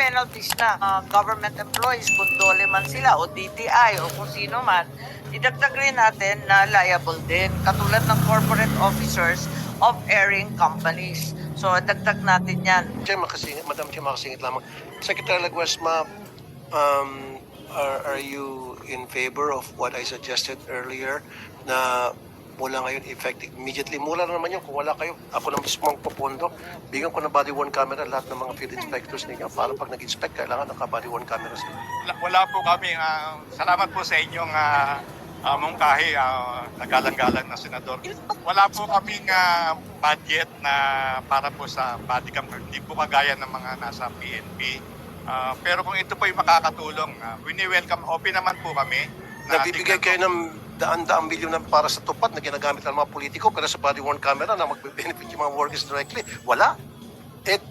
penalties na. Government employees, kung dole man sila o DTI o kung sino man, idagdag rin natin na liable din. Katulad ng corporate officers of airing companies. So, dagdag natin yan. Madam Chair, makasingit lamang. Secretary Laguesma, are you in favor of what I suggested earlier na mula ngayon effective immediately? Mula na naman yun, kung wala kayo, ako na mismo ang pupundo. Bigyan ko ng body worn camera lahat ng mga field inspectors ninyo para pag nag-inspect, kailangan naka-body worn camera sila. Wala po kami. Salamat po sa inyong mungkahi, nagalang-galang na senador. Wala po kaming budget na para po sa body cam. Hindi po kagaya ng mga nasa PNP. Pero kung ito po yung makakatulong, wini-welcome, open naman po kami. Nagbibigay kayo ng daan-daang milyon na para sa tupad na ginagamit ng mga politiko, pero sa body worn camera na magbe-benefit yung mga workers directly, wala.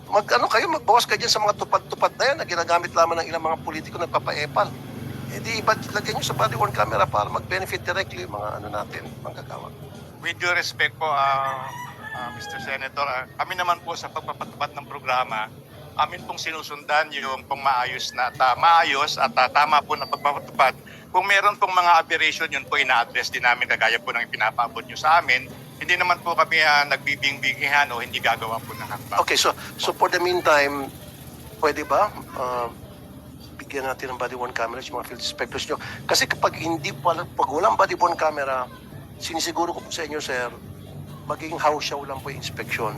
Magbawas kayo dyan sa mga tupad-tupad na yan na ginagamit lamang ng ilang mga politiko na nagpapa-epal. Di lagyan nyo sa body worn camera para mag-benefit directly yung mga natin, manggagawa. With due respect po, Mr. Senator, kami naman po sa pagpapatupad ng programa, amin pong sinusundan yung pong maayos at tama po na pagpapatupad. Kung meron pong mga aberration, yun po ina-address din namin kagaya po ng ipinapaabot nyo sa amin. Hindi naman po kami nagbibing-bingihan o hindi gagawa po ng hakbang. Okay, so for the meantime, pwede ba bigyan natin ng body worn cameras yung mga field inspectors nyo? Kasi pag walang body worn camera, sinisiguro ko po sa inyo, sir, magiging house show lang po yung inspection.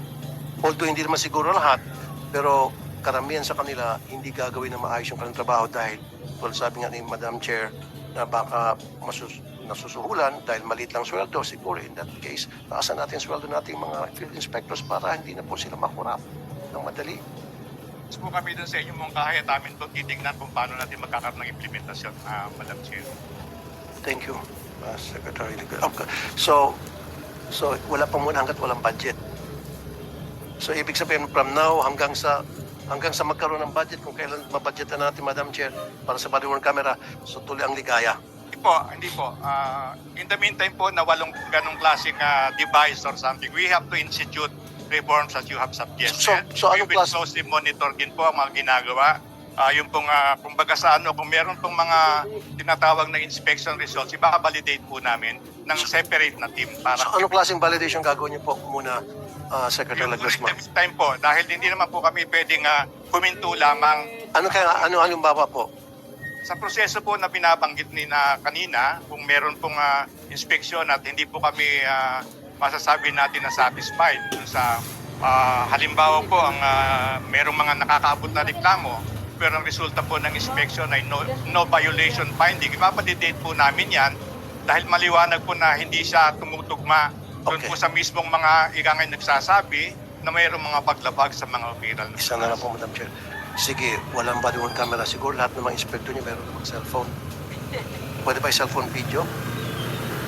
Although hindi naman siguro lahat, pero karamihan sa kanila hindi gagawin na maayos yung kanilang trabaho dahil, well, sabi nga ni Madam Chair, na baka nasusuhulan dahil maliit lang sweldo. Siguro in that case, taasan natin sweldo natin mga field inspectors para hindi na po sila makurap ng madali. Mas po kami dun sa inyong mungkahi at amin po titignan kung paano natin magkakaroon ng implementasyon, Madam Chair. Thank you, Secretary. Okay. So wala pa muna hanggat walang budget. So ibig sabihin from now hanggang sa magkaroon ng budget, kung kailan mabudgetan natin, Madam Chair, para sa body worn camera, so tuloy ang ligaya. Hindi po. In the meantime po, na walong ganong klaseng device or something, we have to institute reforms as you have suggested. So we anong will klase? closely monitor din po ang mga ginagawa. Yung pong, kumbaga sa kung meron pong mga tinatawag na inspection results, iba-validate po namin ng separate na team para... So anong klaseng validation gagawin niyo po muna, Secretary Laguesma? Time po, dahil hindi naman po kami pwedeng huminto lamang. Ano yung baba po? Sa proseso po na binabanggit ni na kanina, kung meron pong inspeksyon at hindi po kami masasabi natin na satisfied dun sa halimbawa po ang merong mga nakakaabot na reklamo, pero ang resulta po ng inspection ay no violation finding. Ipapadidate po namin yan dahil maliwanag po na hindi siya tumutugma doon po sa mismong mga ikangay nagsasabi na mayroong mga paglabag sa mga opiral. Isa na lang po, Madam Chair. Sige, walang body worn camera. Siguro lahat ng mga inspector niyo meron namang cellphone. Pwede ba yung cellphone video?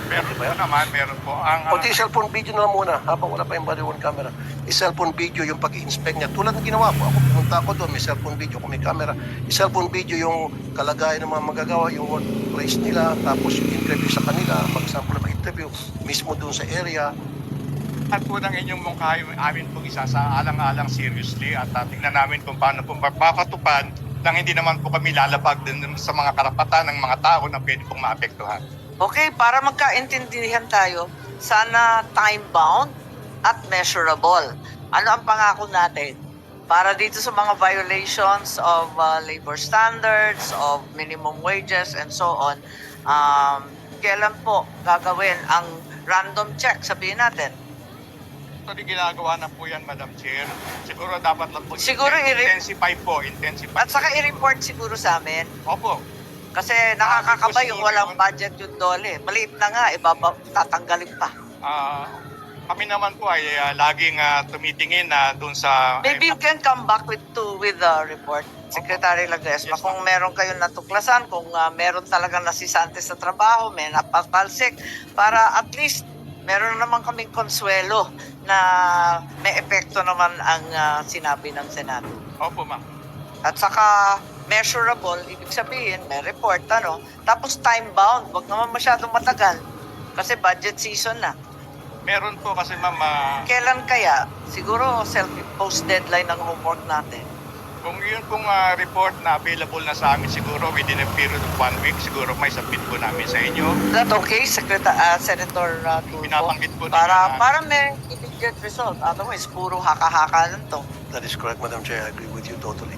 Meron po naman, meron po. Pati cellphone video na lang muna habang wala pa yung body worn camera. I-cellphone video yung pag-i-inspect niya. Tulad ng ginawa ko. Ako pumunta ako doon, may cellphone video kung may camera. I-cellphone video yung kalagayan ng mga magagawa, yung workplace nila, tapos yung interview sa kanila, mag-sample ng interview, mismo doon sa area. At po ng inyong mungkahi, amin pong isa sa alang-alang seriously at tingnan namin kung paano pong magpapatupad nang hindi naman po kami lalabag din sa mga karapatan ng mga tao na pwede pong maapektuhan. Okay, para magkaintindihan tayo, sana time-bound at measurable. Ano ang pangako natin? Para dito sa mga violations of labor standards, of minimum wages, and so on, kailan po gagawin ang random check, sabihin natin? Actually, ginagawa na po yan, Madam Chair. Siguro dapat lang po Siguro intensify. At saka i-report siguro sa amin. Opo. Kasi nakakakaba yung walang budget yung dole. Maliit na nga, tatanggalin pa. Kami naman po ay laging tumitingin na doon sa... Maybe you can come back with the report, Secretary Laguesma. Yes, Kung meron kayong natuklasan, kung meron talagang nasisante sa trabaho, may napapalsik, para at least meron naman kaming konsuelo na may epekto naman ang sinabi ng Senado. Opo, ma'am. At saka measurable, ibig sabihin, may report, tapos time-bound, wag naman masyadong matagal kasi budget season na. Meron po kasi, ma'am, Kailan kaya? Siguro self-imposed deadline ng homework natin. Kung yun pong report na available na sa amin siguro within a period of 1 week, siguro may submit po namin sa inyo. That okay, Senator Tulfo? Binabanggit po Para may immediate result. Otherwise, puro haka-haka lang to. That is correct, Madam Chair. I agree with you totally.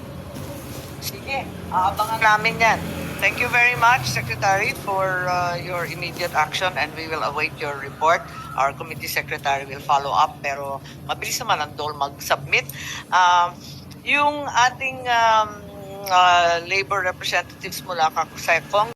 Sige, aabangan namin yan. Thank you very much, Secretary, for your immediate action and we will await your report. Our committee secretary will follow up pero mabilis naman ang DOL mag-submit. Yung ating labor representatives mula sa